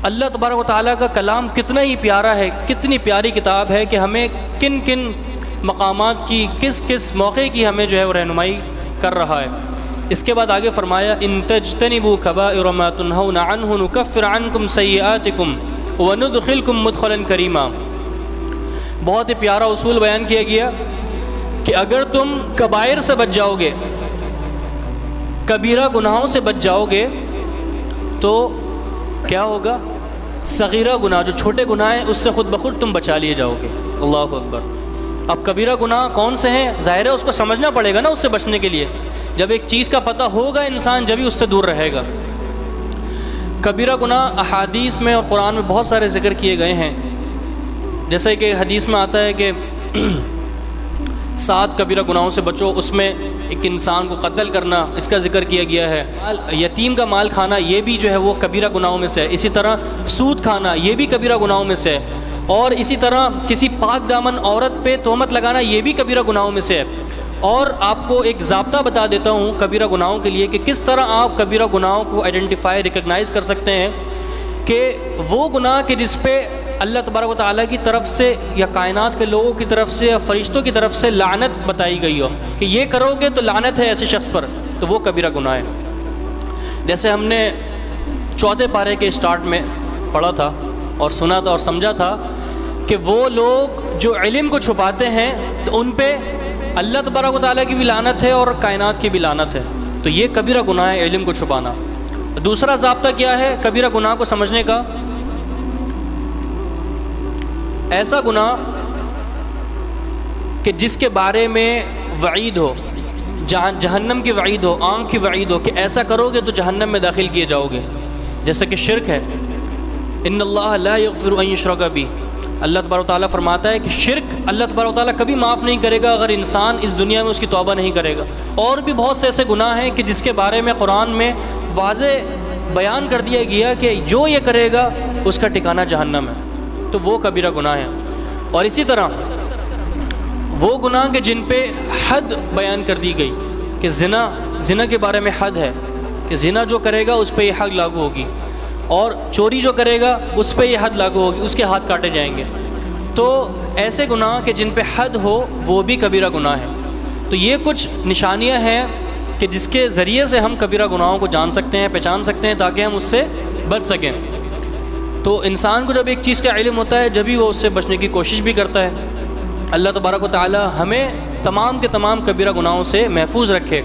اللہ تبارک و تعالیٰ کا کلام کتنا ہی پیارا ہے، کتنی پیاری کتاب ہے کہ ہمیں کن کن مقامات کی، کس کس موقع کی ہمیں جو ہے وہ رہنمائی کر رہا ہے۔ اس کے بعد آگے فرمایا ان تجتنبوا کبائر ما تنہون عنہ نکفر عنکم سیئاتکم وندخلکم مدخلا کریما۔ بہت ہی پیارا اصول بیان کیا گیا کہ اگر تم کبائر سے بچ جاؤ گے، کبیرہ گناہوں سے بچ جاؤ گے، تو کیا ہوگا؟ صغیرہ گناہ، جو چھوٹے گناہ ہیں، اس سے خود بخود تم بچا لیے جاؤ گے۔ اللہ اکبر۔ اب کبیرہ گناہ کون سے ہیں؟ ظاہر ہے اس کو سمجھنا پڑے گا نا، اس سے بچنے کے لیے۔ جب ایک چیز کا پتہ ہوگا انسان جبھی اس سے دور رہے گا۔ کبیرہ گناہ احادیث میں اور قرآن میں بہت سارے ذکر کیے گئے ہیں، جیسے کہ حدیث میں آتا ہے کہ 7 کبیرہ گناہوں سے بچو، اس میں ایک انسان کو قتل کرنا، اس کا ذکر کیا گیا ہے۔ یتیم کا مال کھانا، یہ بھی جو ہے وہ کبیرہ گناہوں میں سے ہے۔ اسی طرح سود کھانا، یہ بھی کبیرہ گناہوں میں سے ہے۔ اور اسی طرح کسی پاک دامن عورت پہ تہمت لگانا، یہ بھی کبیرہ گناہوں میں سے ہے۔ اور آپ کو ایک ضابطہ بتا دیتا ہوں کبیرہ گناہوں کے لیے کہ کس طرح آپ کبیرہ گناہوں کو آئیڈینٹیفائی، ریکگنائز کر سکتے ہیں، کہ وہ گناہ کہ جس پہ اللہ تبارک و تعالیٰ کی طرف سے یا کائنات کے لوگوں کی طرف سے یا فرشتوں کی طرف سے لعنت بتائی گئی ہو کہ یہ کرو گے تو لعنت ہے ایسے شخص پر، تو وہ کبیرہ گناہ ہے۔ جیسے ہم نے 4 پارے کے سٹارٹ میں پڑھا تھا اور سنا تھا اور سمجھا تھا کہ وہ لوگ جو علم کو چھپاتے ہیں تو ان پہ اللہ تبارک و تعالیٰ کی بھی لعنت ہے اور کائنات کی بھی لعنت ہے، تو یہ کبیرہ گناہ ہے، علم کو چھپانا۔ دوسرا ضابطہ کیا ہے کبیرہ گناہ کو سمجھنے کا؟ ایسا گناہ کہ جس کے بارے میں وعید ہو، جہنم کی وعید ہو، آنکھ کی وعید ہو کہ ایسا کرو گے تو جہنم میں داخل کیے جاؤ گے، جیسا کہ شرک ہے۔ ان اللہ لا یغفر ان یشرک بہ، اللہ تبارک و تعالیٰ فرماتا ہے کہ شرک اللہ تبارک و تعالیٰ کبھی معاف نہیں کرے گا اگر انسان اس دنیا میں اس کی توبہ نہیں کرے گا۔ اور بھی بہت سے ایسے گناہ ہیں کہ جس کے بارے میں قرآن میں واضح بیان کر دیا گیا کہ جو یہ کرے گا اس کا ٹھکانہ جہنم ہے، تو وہ کبیرہ گناہ ہے۔ اور اسی طرح وہ گناہ کہ جن پہ حد بیان کر دی گئی کہ زنا کے بارے میں حد ہے کہ زنا جو کرے گا اس پہ یہ حد لاگو ہوگی، اور چوری جو کرے گا اس پہ یہ حد لاگو ہوگی، اس کے ہاتھ کاٹے جائیں گے۔ تو ایسے گناہ کہ جن پہ حد ہو وہ بھی کبیرہ گناہ ہے۔ تو یہ کچھ نشانیاں ہیں کہ جس کے ذریعے سے ہم کبیرہ گناہوں کو جان سکتے ہیں، پہچان سکتے ہیں، تاکہ ہم اس سے بچ سکیں۔ تو انسان کو جب ایک چیز کا علم ہوتا ہے جبھی وہ اس سے بچنے کی کوشش بھی کرتا ہے۔ اللہ تبارک و تعالی ہمیں تمام کے تمام کبیرہ گناہوں سے محفوظ رکھے۔